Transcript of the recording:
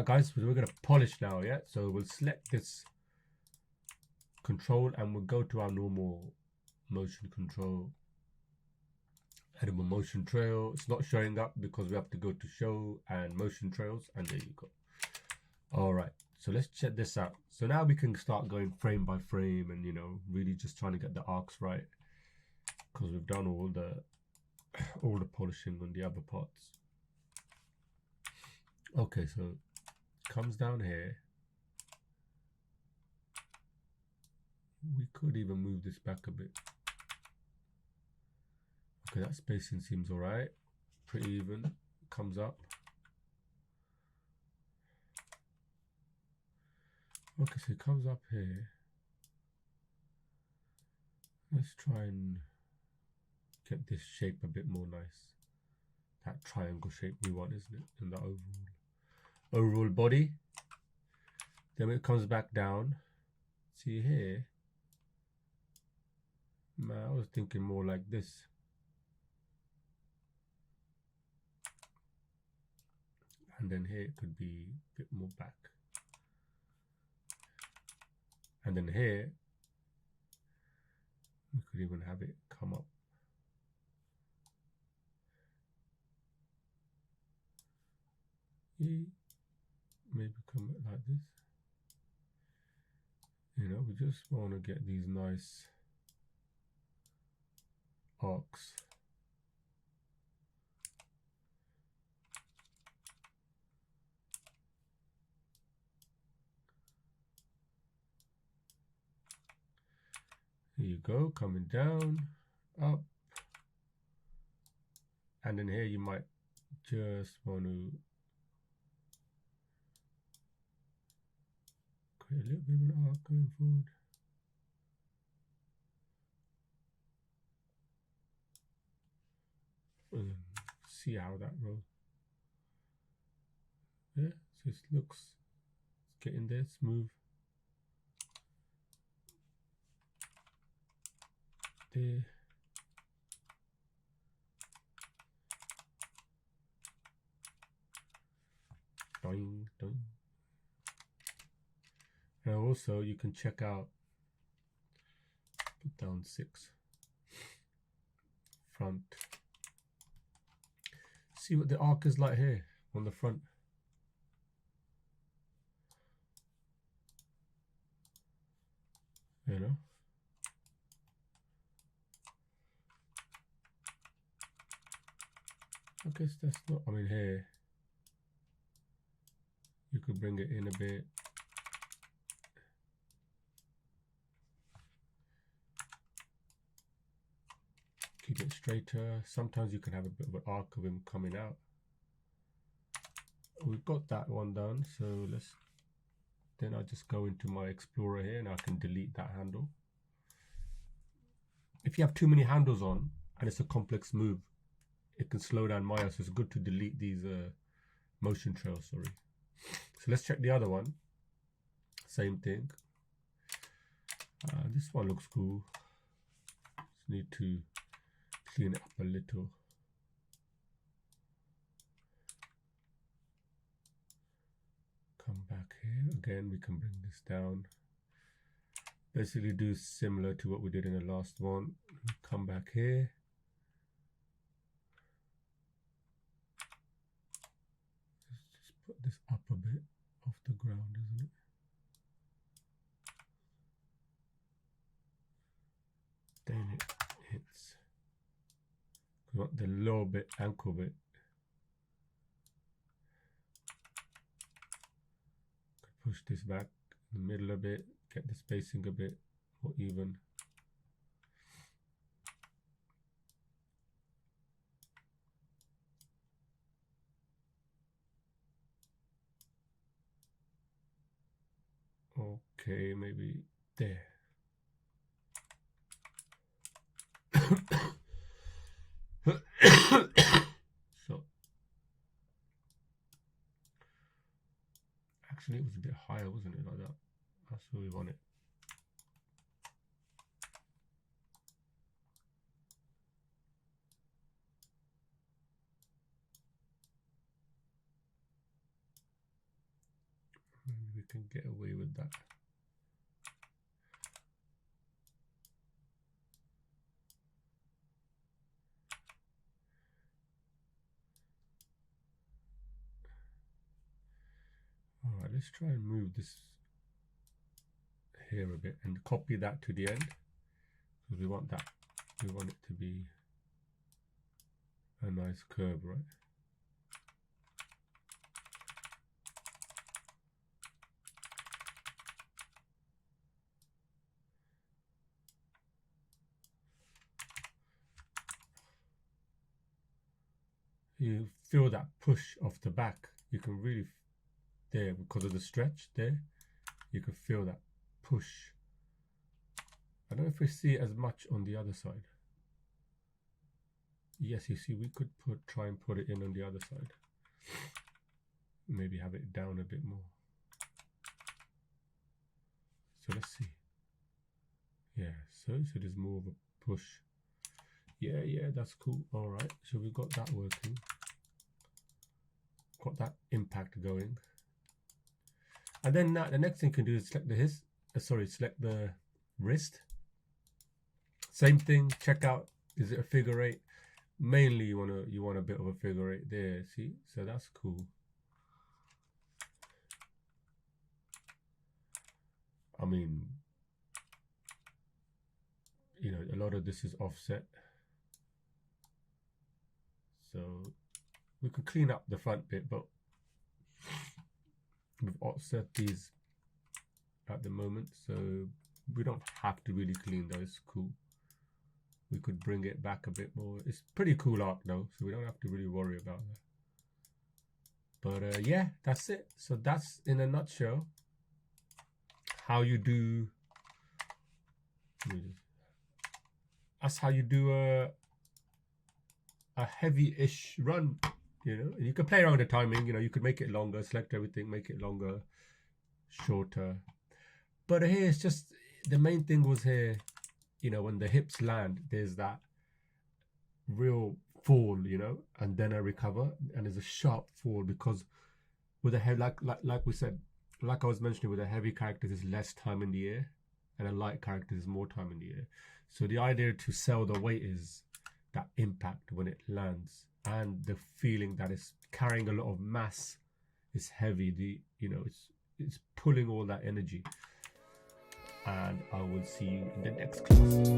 guys, we're going to polish now, yeah? So we'll select this control and we'll go to our normal motion control. Edible motion trail. It's not showing up because we have to go to show and motion trails, and there you go. All right, so let's check this out. So now we can start going frame by frame and, you know, really just trying to get the arcs right, because we've done all the polishing on the other parts. Okay, so it comes down here. We could even move this back a bit. Okay, that spacing seems all right, pretty even. Comes up. Okay, so it comes up here. Let's try and get this shape a bit more nice. That triangle shape we want, isn't it? In the overall body. Then when it comes back down, see here. Man, I was thinking more like this. And then here it could be a bit more back. And then here, we could even have it come up. Maybe come like this. You know, we just want to get these nice arcs. Here you go, coming down, up. And then here you might just want to create a little bit of an arc going forward. And see how that rolls. Yeah, so it looks, it's getting there, smooth. There. Doing, doing. And also you can check out, put down 6 front. See what the arc is like here on the front. You know. I guess that's not, I mean here, you could bring it in a bit. Keep it straighter. Sometimes you can have a bit of an arc of him coming out. We've got that one done, so then I'll just go into my Explorer here and I can delete that handle. If you have too many handles on and it's a complex move, it can slow down Maya, so it's good to delete these motion trails, sorry. So let's check the other one. Same thing. This one looks cool. Just need to clean it up a little. Come back here. Again, we can bring this down. Basically do similar to what we did in the last one. Come back here. Just put this up a bit off the ground, isn't it? Then it hits. We want the lower bit, ankle bit. Could push this back in the middle a bit, get the spacing a bit more even. Okay, maybe there. So actually it was a bit higher, wasn't it, like that? That's where we want it. can get away with that. All right, let's try and move this here a bit and copy that to the end, because we want that. We want it to be a nice curve, right? You feel that push off the back. You can really, there, because of the stretch there, you can feel that push. I don't know if we see it as much on the other side. Yes, you see, we could try and put it in on the other side. Maybe have it down a bit more. So let's see. Yeah, so there's more of a push. Yeah, that's cool. All right, so we've got that working. Got that impact going. And then the next thing you can do is select the wrist. Same thing, check out, is it a figure eight? Mainly you want a bit of a figure eight there, see? So that's cool. I mean, you know, a lot of this is offset. So we could clean up the front bit, but we've offset these at the moment, so we don't have to really clean those. Cool. We could bring it back a bit more. It's pretty cool art though, so we don't have to really worry about that. But yeah, that's it. So that's in a nutshell how you do. That's how you do a heavy-ish run, you know. And you can play around with the timing, you know. You could make it longer, select everything, make it longer, shorter. But here it's just, the main thing was here, you know, when the hips land, there's that real fall, you know, and then I recover, and there's a sharp fall, because with a heavy, like we said, like I was mentioning, with a heavy character there's less time in the air, and a light character there's more time in the air. So the idea to sell the weight is that impact when it lands, and the feeling that it's carrying a lot of mass, it's heavy, you know, it's pulling all that energy. And I will see you in the next class.